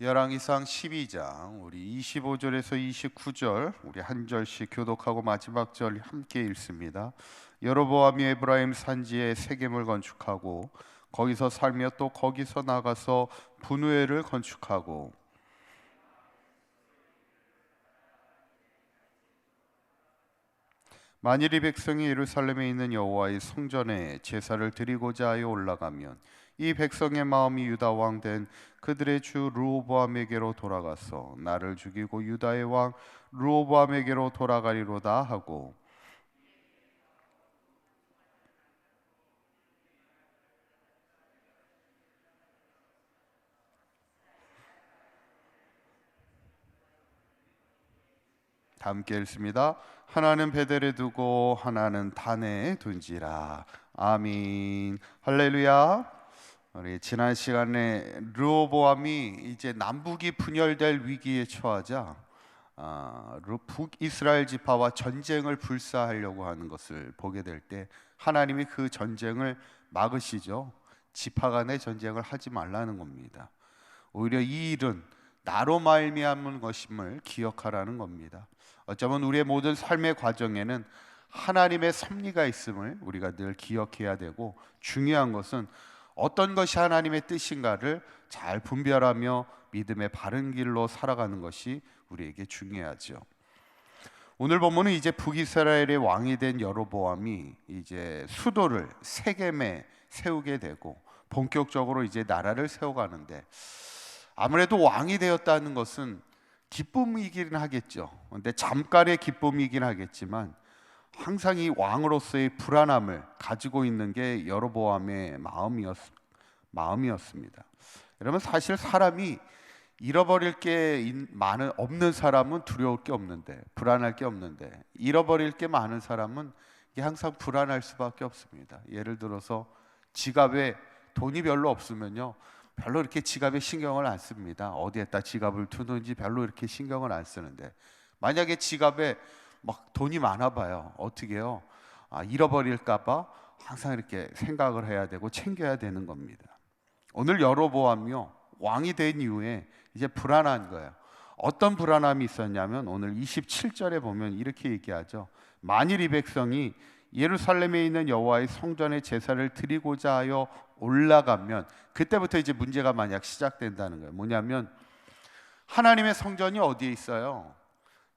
열왕기상 12장 우리 25절에서 29절 우리 한 절씩 교독하고 마지막 절 함께 읽습니다. 여로보암이 에브라임 산지에 세겜을 건축하고 거기서 살며 또 거기서 나가서 분우엘을 건축하고 만일 이 백성이 예루살렘에 있는 여호와의 성전에 제사를 드리고자 하여 올라가면 이 백성의 마음이 유다 왕 된 그들의 주 르호보암에게로 돌아가서 나를 죽이고 유다의 왕 르호보암에게로 돌아가리로다 하고, 다 함께 읽습니다. 하나는 베델에 두고 하나는 단에 둔지라. 아멘. 할렐루야. 우리 지난 시간에 르호보암이 이제 남북이 분열될 위기에 처하자 북이스라엘 지파와 전쟁을 불사하려고 하는 것을 보게 될 때 하나님이 그 전쟁을 막으시죠. 지파 간의 전쟁을 하지 말라는 겁니다. 오히려 이 일은 나로 말미암은 것임을 기억하라는 겁니다. 어쩌면 우리의 모든 삶의 과정에는 하나님의 섭리가 있음을 우리가 늘 기억해야 되고, 중요한 것은 어떤 것이 하나님의 뜻인가를 잘 분별하며 믿음의 바른 길로 살아가는 것이 우리에게 중요하죠. 오늘 본문은 이제 북이스라엘의 왕이 된 여로보암이 이제 수도를 세겜에 세우게 되고 본격적으로 이제 나라를 세워가는데, 아무래도 왕이 되었다는 것은 기쁨이긴 하겠죠. 근데 잠깐의 기쁨이긴 하겠지만 항상 이 왕으로서의 불안함을 가지고 있는 게 여로보암의 마음이었습니다. 여러분, 사실 사람이 잃어버릴 게 없는 사람은 두려울 게 없는데, 불안할 게 없는데, 잃어버릴 게 많은 사람은 이게 항상 불안할 수밖에 없습니다. 예를 들어서 지갑에 돈이 별로 없으면요, 별로 이렇게 지갑에 신경을 안 씁니다. 어디에다 지갑을 두는지 별로 이렇게 신경을 안 쓰는데, 만약에 지갑에 막 돈이 많아 봐요. 어떻게 해요? 잃어버릴까 봐 항상 이렇게 생각을 해야 되고 챙겨야 되는 겁니다. 오늘 여로보암이요, 왕이 된 이후에 이제 불안한 거예요. 어떤 불안함이 있었냐면 오늘 27절에 보면 이렇게 얘기하죠. 만일 이 백성이 예루살렘에 있는 여호와의 성전에 제사를 드리고자 하여 올라가면, 그때부터 이제 문제가 만약 시작된다는 거예요. 뭐냐면 하나님의 성전이 어디에 있어요?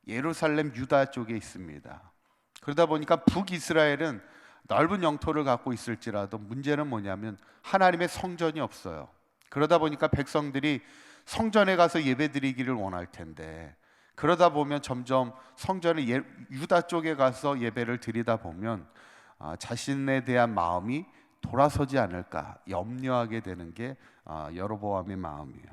예루살렘 유다 쪽에 있습니다. 그러다 보니까 북이스라엘은 넓은 영토를 갖고 있을지라도 문제는 뭐냐면 하나님의 성전이 없어요. 그러다 보니까 백성들이 성전에 가서 예배드리기를 원할 텐데, 그러다 보면 점점 성전의 유다 쪽에 가서 예배를 드리다 보면 자신에 대한 마음이 돌아서지 않을까 염려하게 되는 게 여로보암의 마음이에요.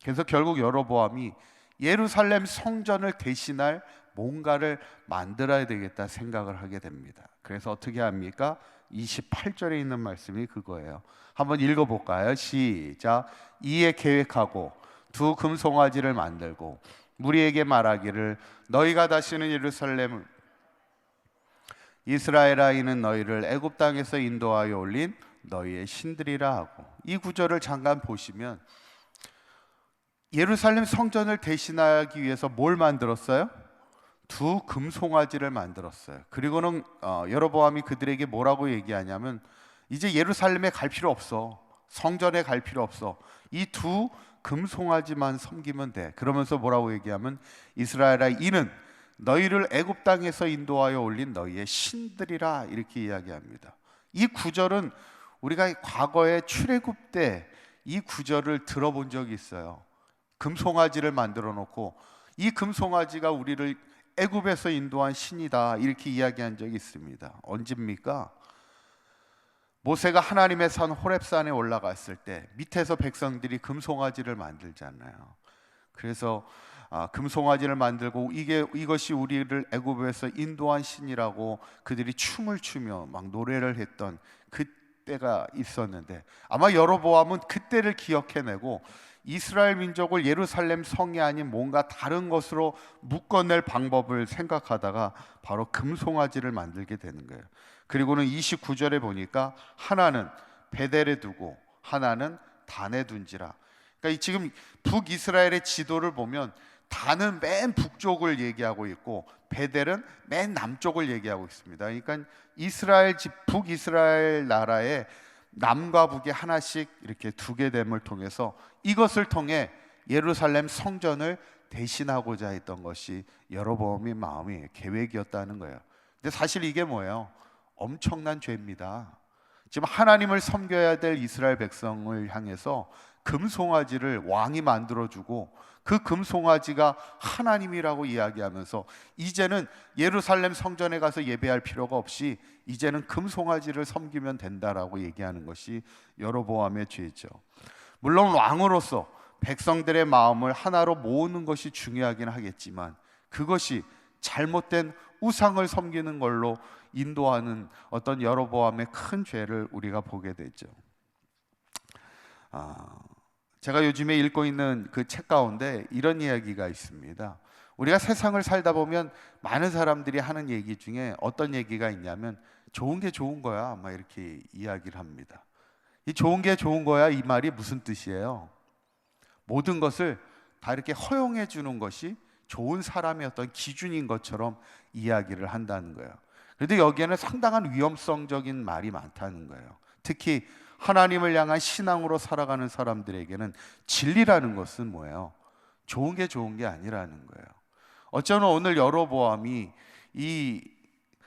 그래서 결국 여로보암이 예루살렘 성전을 대신할 뭔가를 만들어야 되겠다 생각을 하게 됩니다. 그래서 어떻게 합니까? 28절에 있는 말씀이 그거예요. 한번 읽어볼까요? 시작. 이에 계획하고 두 금송아지를 만들고 무리에게 말하기를 너희가 다시는 예루살렘을 이스라엘아 이는 너희를 애굽 땅에서 인도하여 올린 너희의 신들이라 하고, 이 구절을 잠깐 보시면 예루살렘 성전을 대신하기 위해서 뭘 만들었어요? 두 금송아지를 만들었어요. 그리고는 여로보암이 그들에게 뭐라고 얘기하냐면 이제 예루살렘에 갈 필요 없어. 성전에 갈 필요 없어. 이 두 금송아지만 섬기면 돼. 그러면서 뭐라고 얘기하면 이스라엘아 이는 너희를 애굽 땅에서 인도하여 올린 너희의 신들이라, 이렇게 이야기합니다. 이 구절은 우리가 과거에 출애굽 때 이 구절을 들어본 적이 있어요. 금송아지를 만들어 놓고 이 금송아지가 우리를 애굽에서 인도한 신이다, 이렇게 이야기한 적이 있습니다. 언제입니까? 모세가 하나님의 산 호렙산에 올라갔을 때 밑에서 백성들이 금송아지를 만들잖아요. 그래서 금송아지를 만들고 이것이 우리를 애굽에서 인도한 신이라고 그들이 춤을 추며 막 노래를 했던 그때가 있었는데, 아마 여로보암은 그때를 기억해내고 이스라엘 민족을 예루살렘 성이 아닌 뭔가 다른 것으로 묶어낼 방법을 생각하다가 바로 금송아지를 만들게 되는 거예요. 그리고는 29절에 보니까 하나는 베델에 두고 하나는 단에 둔지라. 그러니까 지금 북이스라엘의 지도를 보면 단은 맨 북쪽을 얘기하고 있고 베델은 맨 남쪽을 얘기하고 있습니다. 그러니까 북이스라엘 나라의 남과 북이 하나씩 이렇게 두게 됨을 통해서 이것을 통해 예루살렘 성전을 대신하고자 했던 것이 여로보암의 마음이 계획이었다는 거예요. 근데 사실 이게 뭐예요? 엄청난 죄입니다. 지금 하나님을 섬겨야 될 이스라엘 백성을 향해서 금송아지를 왕이 만들어주고 그 금송아지가 하나님이라고 이야기하면서 이제는 예루살렘 성전에 가서 예배할 필요가 없이 이제는 금송아지를 섬기면 된다라고 얘기하는 것이 여로보암의 죄죠. 물론 왕으로서 백성들의 마음을 하나로 모으는 것이 중요하긴 하겠지만 그것이 잘못된 우상을 섬기는 걸로 인도하는 어떤 여로보암의 큰 죄를 우리가 보게 되죠. 제가 요즘에 읽고 있는 그 책 가운데 이런 이야기가 있습니다. 우리가 세상을 살다 보면 많은 사람들이 하는 얘기 중에 어떤 얘기가 있냐면 좋은 게 좋은 거야 막 이렇게 이야기를 합니다. 이 좋은 게 좋은 거야 이 말이 무슨 뜻이에요? 모든 것을 다 이렇게 허용해 주는 것이 좋은 사람의 어떤 기준인 것처럼 이야기를 한다는 거예요. 그런데 여기에는 상당한 위험성적인 말이 많다는 거예요. 특히 하나님을 향한 신앙으로 살아가는 사람들에게는 진리라는 것은 뭐예요? 좋은 게 좋은 게 아니라는 거예요. 어쩌면 오늘 여로보암이 이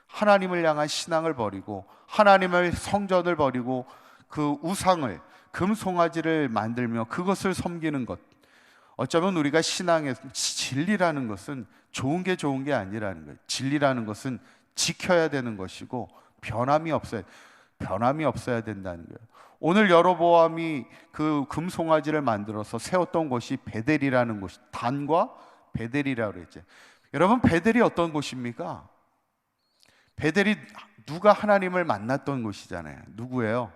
하나님을 향한 신앙을 버리고 하나님을 성전을 버리고 그 우상을 금송아지를 만들며 그것을 섬기는 것, 어쩌면 우리가 신앙의 진리라는 것은 좋은 게 좋은 게 아니라는 거예요. 진리라는 것은 지켜야 되는 것이고 변함이 없어야 된다는 거예요. 오늘 여로보암이 그 금송아지를 만들어서 세웠던 곳이 베델이라는 곳이 단과 베델이라고 그랬죠. 여러분 베델이 어떤 곳입니까? 베델이 누가 하나님을 만났던 곳이잖아요. 누구예요?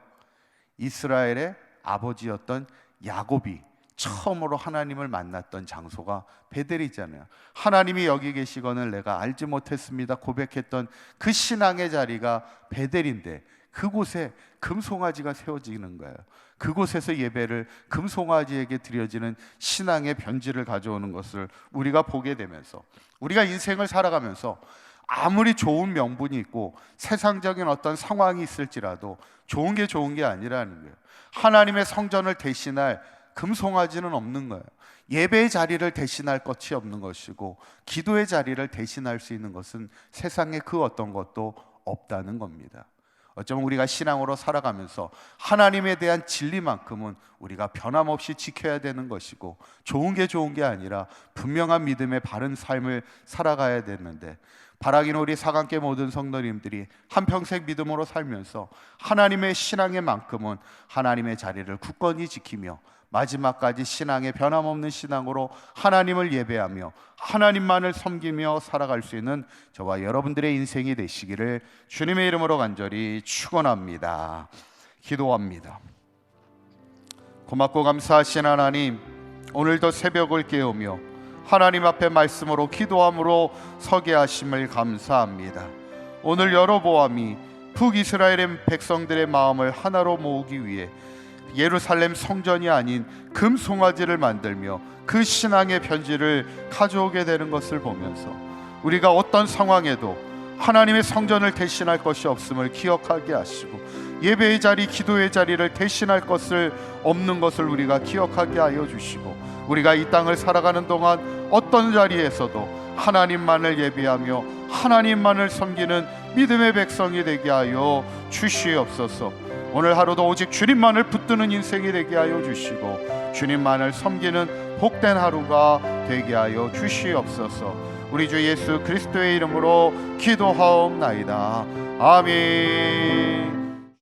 이스라엘의 아버지였던 야곱이 처음으로 하나님을 만났던 장소가 베델이잖아요. 하나님이 여기 계시거늘 내가 알지 못했습니다 고백했던 그 신앙의 자리가 베델인데 그곳에 금송아지가 세워지는 거예요. 그곳에서 예배를 금송아지에게 드려지는 신앙의 변질을 가져오는 것을 우리가 보게 되면서 우리가 인생을 살아가면서 아무리 좋은 명분이 있고 세상적인 어떤 상황이 있을지라도 좋은 게 좋은 게 아니라는 거예요. 하나님의 성전을 대신할 금송아지는 없는 거예요. 예배의 자리를 대신할 것이 없는 것이고 기도의 자리를 대신할 수 있는 것은 세상에 그 어떤 것도 없다는 겁니다. 어쩌면 우리가 신앙으로 살아가면서 하나님에 대한 진리만큼은 우리가 변함없이 지켜야 되는 것이고 좋은 게 아니라 분명한 믿음의 바른 삶을 살아가야 되는데 바라기는 우리 사강계 모든 성도님들이 한평생 믿음으로 살면서 하나님의 신앙의 만큼은 하나님의 자리를 굳건히 지키며 마지막까지 신앙의 변함없는 신앙으로 하나님을 예배하며 하나님만을 섬기며 살아갈 수 있는 저와 여러분들의 인생이 되시기를 주님의 이름으로 간절히 축원합니다. 기도합니다. 고맙고 감사하신 하나님, 오늘도 새벽을 깨우며 하나님 앞에 말씀으로 기도함으로 서게 하심을 감사합니다. 오늘 여로보암이 북이스라엘의 백성들의 마음을 하나로 모으기 위해 예루살렘 성전이 아닌 금송아지를 만들며 그 신앙의 변질을 가져오게 되는 것을 보면서 우리가 어떤 상황에도 하나님의 성전을 대신할 것이 없음을 기억하게 하시고 예배의 자리, 기도의 자리를 대신할 것을 없는 것을 우리가 기억하게 하여 주시고 우리가 이 땅을 살아가는 동안 어떤 자리에서도 하나님만을 예배하며 하나님만을 섬기는 믿음의 백성이 되게 하여 주시옵소서. 오늘 하루도 오직 주님만을 붙드는 인생이 되게 하여 주시고 주님만을 섬기는 복된 하루가 되게 하여 주시옵소서. 우리 주 예수 그리스도의 이름으로 기도하옵나이다. 아멘.